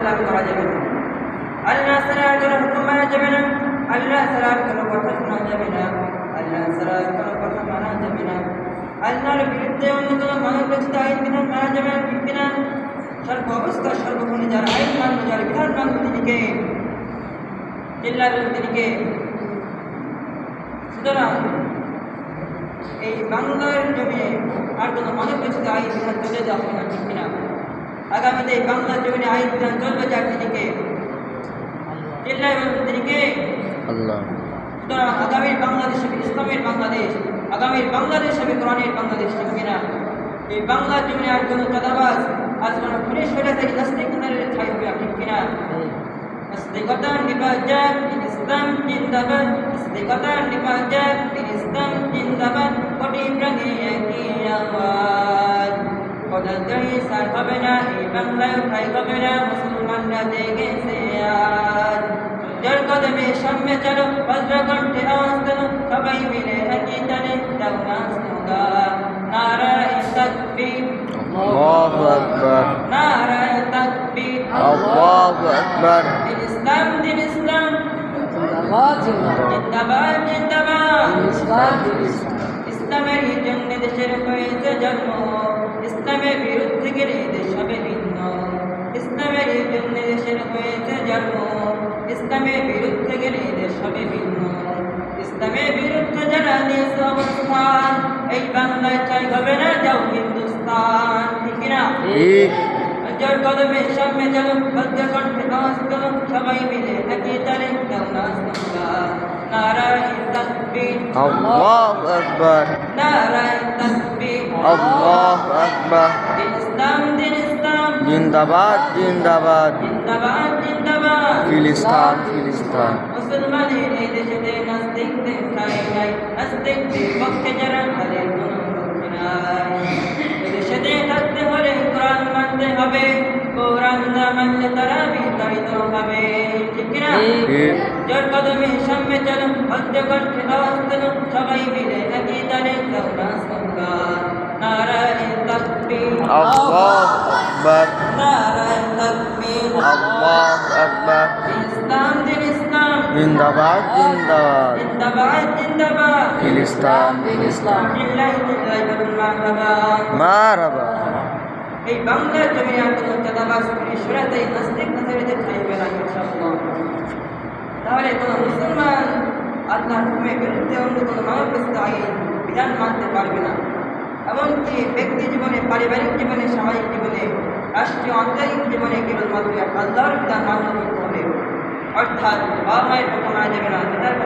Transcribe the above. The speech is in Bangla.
করা যাবে না। আল্লাহ ছাড়া কোনো হুকুম মানা যাবে না, আল্লাহ ছাড়া কোনো কথা শোনা যাবে না, আল্লাহ ছাড়া কোনো কথা মানা যাবে না। আল্লাহর বিরুদ্ধে অন্য কোনো মানবরচিত আইন বিধান মানা যাবে না, ঠিক কিনা? সর্ব অবস্থা সর্বক্ষণে যার আইন মানব, যার বিধান মানব, তিনিকে চিল্লাবেন, তিনিকে। সুতরাং এই বাংলার জমিনে আর কোনো মানবরচিত আইন বিধান চলে যাওয়া হবে না, ঠিক কিনা? আগামীতে এই বাংলার জমিনে আইন বিধান চলবে যার, তিনিকে চিল্লাবেন, তিনিকে আল্লাহ। সুতরাং আগামীর বাংলাদেশ হবে ইসলামের বাংলাদেশ, আগামীর বাংলাদেশ হবে কোরআনের বাংলাদেশ, ঠিক কিনা? এই বাংলার জমিনে আর কোনো চাঁদাবাজ, আজ কোনো পুলিশ হয়ে থেকে নাস্তিকতার ঠাই হবে, ঠিক কিনা? নাস্তিকতার নিপাজাত ইসলাম জিন্দাবাদ, নাস্তিকতার নিপাজাত ইসলাম জিন্দাবাদ, কোটি প্রাণে একই আওয়াজ। পদান্তরে সার হবে না, এই বাংলায় ঠাই হবে না, মুসলমানরা জেগেছে আজ। যার কদমে সামনে চলো, বজ্রকণ্ঠে আওয়াজ তোলো, সবাই মিলে একই তালে দাও না স্লোগান, নারায়ে তাকবীর, আল্লাহু আকবার, নারায়ে তাকবীর, আল্লাহু আকবার। দিন ইসলাম, দিন ইসলাম, জিন্দাবাদ জিন্দাবাদ জিন্দাবাদ জিন্দাবাদ। ইসলাম দিন ইসলাম। ইসলামের জন্য দেশের হয়েছে জন্ম, ইসলামের বিরুদ্ধে গেলে দেশ হবে ভিন্ন। ইসলামের জন্য দেশের হয়েছে জন্ম, ইসলামের বিরুদ্ধে গেলে দেশ হবে ভিন্ন। ইসলামের বিরুদ্ধে যারা দিয়েছে অবস্থান, এই বাংলায় ঠাই হবে না, যাও হিন্দুস্তান, ঠিক না? ঠিক। যার কদমে সামনে চলো, বজ্রকণ্ঠে আওয়াজ তোলো, সবাই মিলে একই তালে দাও না স্লোগান, নারায়ে তাকবীর, আল্লাহু আকবার, নারায়ে তাকবীর, আল্লাহু আকবার। দিন ইসলাম, দিন ইসলাম, জিন্দাবাদ জিন্দাবাদ, জিন্দাবাদ জিন্দাবাদ। ফিলিস্তান ফিলিস্তান। মুসলমানের এই দেশেতে নাস্তিকদের ঠাঁই নাই, নাস্তিকদের পক্ষে যারা তাদের কোনো রক্ষে নাই। এই দেশেতে থাকতে হলে কোরআন মানতে হবে, কোরআন না মানলে তারা বিতাড়িত হবে, ঠিক কিনা? ঠিক। যার কদমে সামনে চলো, বজ্রকণ্ঠে আওয়াজ তোলো, সবাই মিলে একই তালে দাও না স্লোগান, নারায়ে তাকবীর, আল্লাহু আকবার, নারায়ে তাকবীর, আল্লাহু আকবার। দিন ইসলাম, দিন ইসলাম, জিন্দাবাদ জিন্দাবাদ, জিন্দাবাদ জিন্দাবাদ। ফিলিস্তান ফিলিস্তান। চিল্লাই চিল্লাই বলুন মারহাবা। মারহাবা। এই বাংলার জমিনে আর কোনো চাঁদাবাজ, পুলিশ সরাতে নাস্তিক নাসারিদের ঠাই হবে না, ইনশাআল্লাহ। তাহলে কোনো মুসলমান আল্লাহর হুকুমের বিরুদ্ধে অন্য কোনো মানবরচিত আইন বিধান মানতে পারবে না। এমনকি ব্যক্তি জীবনে, পারিবারিক জীবনে, সামাজিক জীবনে, রাষ্ট্রীয় আন্তর্জাতিক জীবনে কেবলমাত্র আল্লাহর বিধান মান্য করতে হবে। অর্থাৎ বাবা মায়ের কথা মানা যাবে না, পিতার